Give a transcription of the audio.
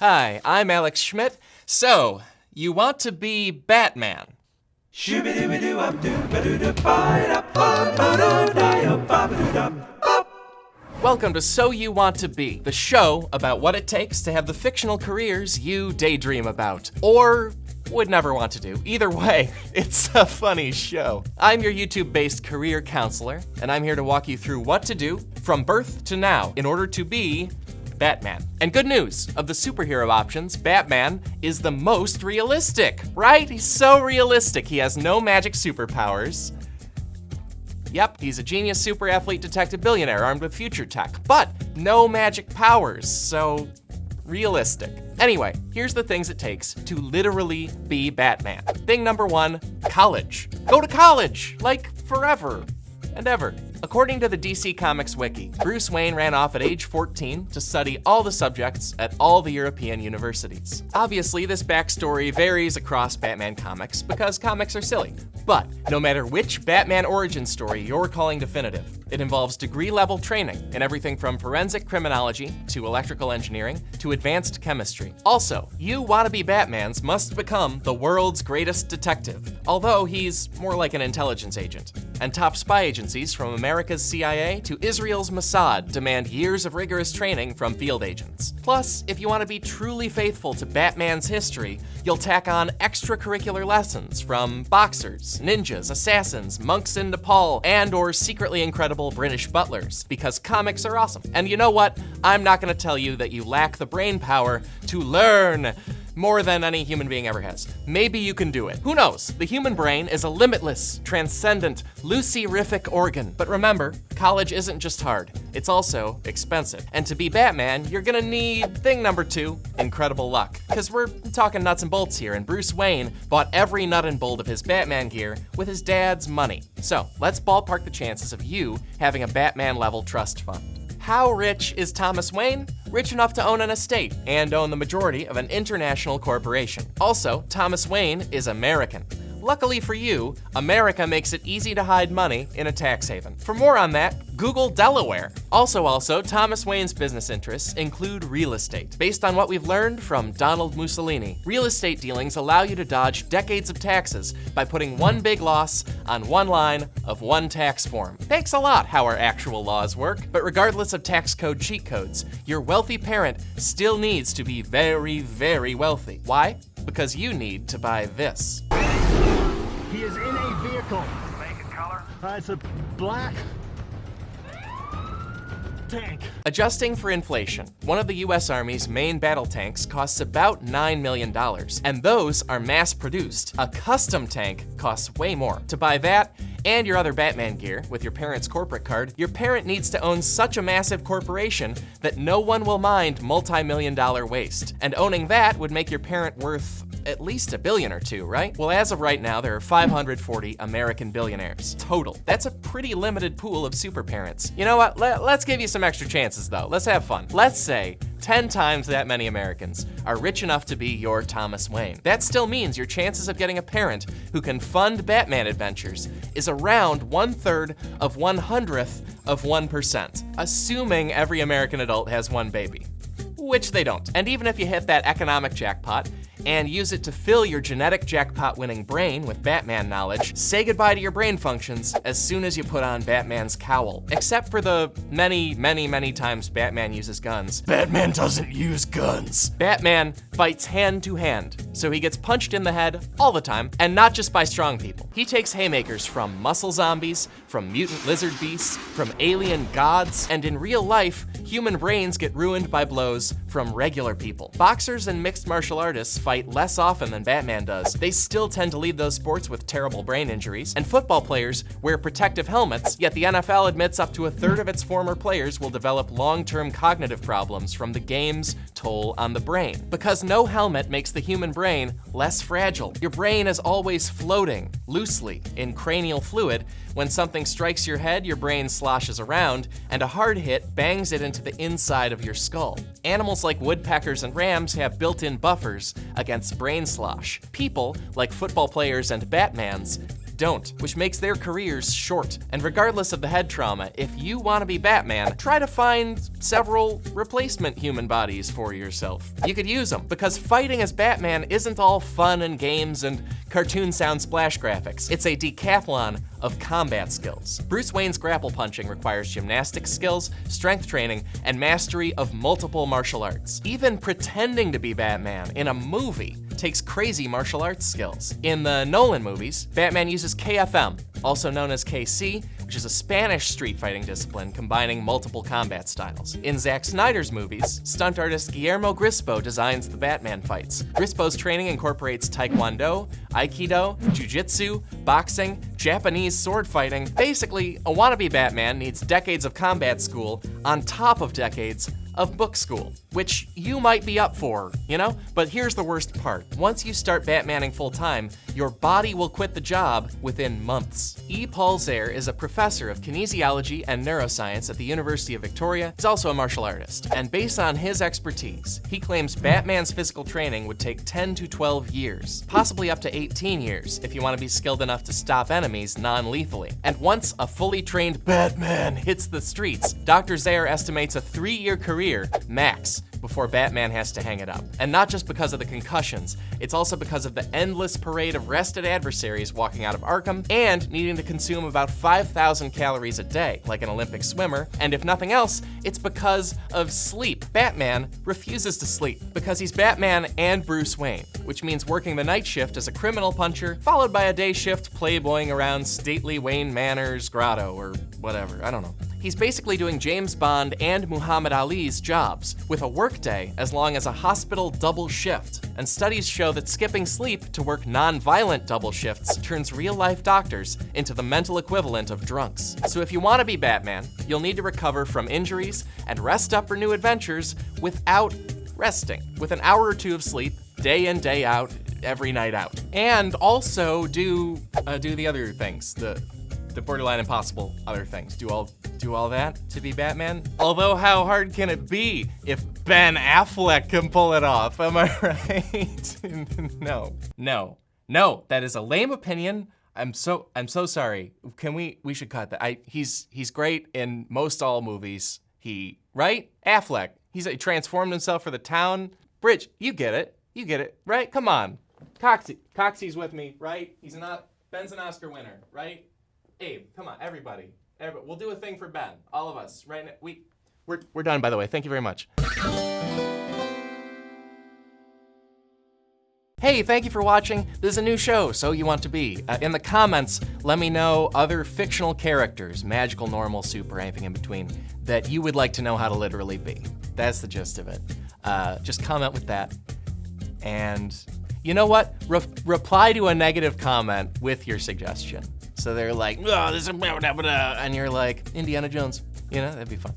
Hi, I'm Alex Schmidt. So, you want to be Batman? Welcome to So You Want to Be, the show about what it takes to have the fictional careers you daydream about, or would never want to do. Either way, it's a funny show. I'm your YouTube-based career counselor, and I'm here to walk you through what to do from birth to now in order to be Batman. And good news, of the superhero options, Batman is the most realistic, right? He's so realistic. He has no magic superpowers. Yep, he's a genius super athlete detective billionaire armed with future tech, but no magic powers, so realistic. Anyway, here's the things it takes to literally be Batman. Thing number one, college. Go to college, like forever and ever. According to the DC Comics wiki, Bruce Wayne ran off at age 14 to study all the subjects at all the European universities. Obviously, this backstory varies across Batman comics because comics are silly. But no matter which Batman origin story you're calling definitive, it involves degree-level training in everything from forensic criminology to electrical engineering to advanced chemistry. Also, you wannabe Batmans must become the world's greatest detective, although he's more like an intelligence agent. And top spy agencies from America's CIA to Israel's Mossad demand years of rigorous training from field agents. Plus, if you want to be truly faithful to Batman's history, you'll tack on extracurricular lessons from boxers, ninjas, assassins, monks in Nepal, and/or secretly incredible British butlers, because comics are awesome. And you know what? I'm not going to tell you that you lack the brain power to learn more than any human being ever has. Maybe you can do it. Who knows? The human brain is a limitless, transcendent, luciferific organ. But remember, college isn't just hard, it's also expensive. And to be Batman, you're gonna need thing number two, incredible luck. Because we're talking nuts and bolts here, and Bruce Wayne bought every nut and bolt of his Batman gear with his dad's money. So let's ballpark the chances of you having a Batman-level trust fund. How rich is Thomas Wayne? Rich enough to own an estate and own the majority of an international corporation. Also, Thomas Wayne is American. Luckily for you, America makes it easy to hide money in a tax haven. For more on that, Google Delaware. Also, Thomas Wayne's business interests include real estate. Based on what we've learned from Donald Mussolini, real estate dealings allow you to dodge decades of taxes by putting one big loss on one line of one tax form. Thanks a lot how our actual laws work, but regardless of tax code cheat codes, your wealthy parent still needs to be very, very wealthy. Why? Because you need to buy this. He is in a vehicle. Make and color? It's a black tank. Adjusting for inflation, one of the US Army's main battle tanks costs about $9 million, and those are mass-produced. A custom tank costs way more. To buy that, and your other Batman gear with your parent's corporate card, your parent needs to own such a massive corporation that no one will mind multi-million-dollar waste. And owning that would make your parent worth at least $1 billion or $2 billion, right? Well, as of right now, there are 540 American billionaires total. That's a pretty limited pool of super parents. You know what? Let's give you some extra chances, though. Let's have fun. Let's say 10 times that many Americans are rich enough to be your Thomas Wayne. That still means your chances of getting a parent who can fund Batman adventures is around 1/3 of 1/100th of 1%, assuming every American adult has one baby, which they don't. And even if you hit that economic jackpot and use it to fill your genetic jackpot-winning brain with Batman knowledge, say goodbye to your brain functions as soon as you put on Batman's cowl. Except for the many, many, many times Batman uses guns. Batman doesn't use guns. Batman fights hand to hand, so he gets punched in the head all the time, and not just by strong people. He takes haymakers from muscle zombies, from mutant lizard beasts, from alien gods, and in real life, human brains get ruined by blows from regular people. Boxers and mixed martial artists fight less often than Batman does. They still tend to lead those sports with terrible brain injuries, and football players wear protective helmets, yet the NFL admits up to 1/3 of its former players will develop long-term cognitive problems from the game's toll on the brain. Because no helmet makes the human brain less fragile. Your brain is always floating loosely in cranial fluid. When something strikes your head, your brain sloshes around, and a hard hit bangs it into the inside of your skull. Animals like woodpeckers and rams have built-in buffers against brain slosh. People, like football players and Batmans, most don't, which makes their careers short. And regardless of the head trauma, if you want to be Batman, try to find several replacement human bodies for yourself. You could use them, because fighting as Batman isn't all fun and games and cartoon sound splash graphics. It's a decathlon of combat skills. Bruce Wayne's grapple punching requires gymnastics skills, strength training, and mastery of multiple martial arts. Even pretending to be Batman in a movie takes crazy martial arts skills. In the Nolan movies, Batman uses KFM, also known as KC, which is a Spanish street fighting discipline combining multiple combat styles. In Zack Snyder's movies, stunt artist Guillermo Grispo designs the Batman fights. Grispo's training incorporates Taekwondo, Aikido, Jiu-Jitsu, boxing, Japanese sword fighting. Basically, a wannabe Batman needs decades of combat school on top of decades of book school, which you might be up for, you know? But here's the worst part. Once you start Batmaning full-time, your body will quit the job within months. E. Paul Zare is a professor of kinesiology and neuroscience at the University of Victoria. He's also a martial artist. And based on his expertise, he claims Batman's physical training would take 10 to 12 years, possibly up to 18 years if you want to be skilled enough to stop enemies non-lethally. And once a fully trained Batman hits the streets, Dr. Zare estimates a 3-year career max before Batman has to hang it up. And not just because of the concussions, it's also because of the endless parade of rested adversaries walking out of Arkham and needing to consume about 5,000 calories a day, like an Olympic swimmer. And if nothing else, it's because of sleep. Batman refuses to sleep because he's Batman and Bruce Wayne, which means working the night shift as a criminal puncher, followed by a day shift playboying around stately Wayne Manor's grotto or whatever, I don't know. He's basically doing James Bond and Muhammad Ali's jobs, with a workday as long as a hospital double shift. And studies show that skipping sleep to work non-violent double shifts turns real-life doctors into the mental equivalent of drunks. So if you want to be Batman, you'll need to recover from injuries and rest up for new adventures without resting, with an hour or two of sleep, day in, day out, every night out. And also do the other things, the borderline impossible other things. Do all that to be Batman? Although how hard can it be if Ben Affleck can pull it off? Am I right? No, that is a lame opinion. I'm so sorry. We should cut that. He's great in most all movies. Right? Affleck. He transformed himself for the town. Bridge, you get it, right? Come on. Coxie's with me, right? Ben's an Oscar winner, right? Abe, come on, everybody. We'll do a thing for Ben, all of us, right now. We're done, by the way. Thank you very much. Hey, thank you for watching. This is a new show, So You Want to Be. In the comments, let me know other fictional characters, magical, normal, super, anything in between, that you would like to know how to literally be. That's the gist of it. Just comment with that. And you know what? Reply to a negative comment with your suggestion. So they're like, oh, this is blah, blah, blah, and you're like, Indiana Jones. You know, that'd be fun.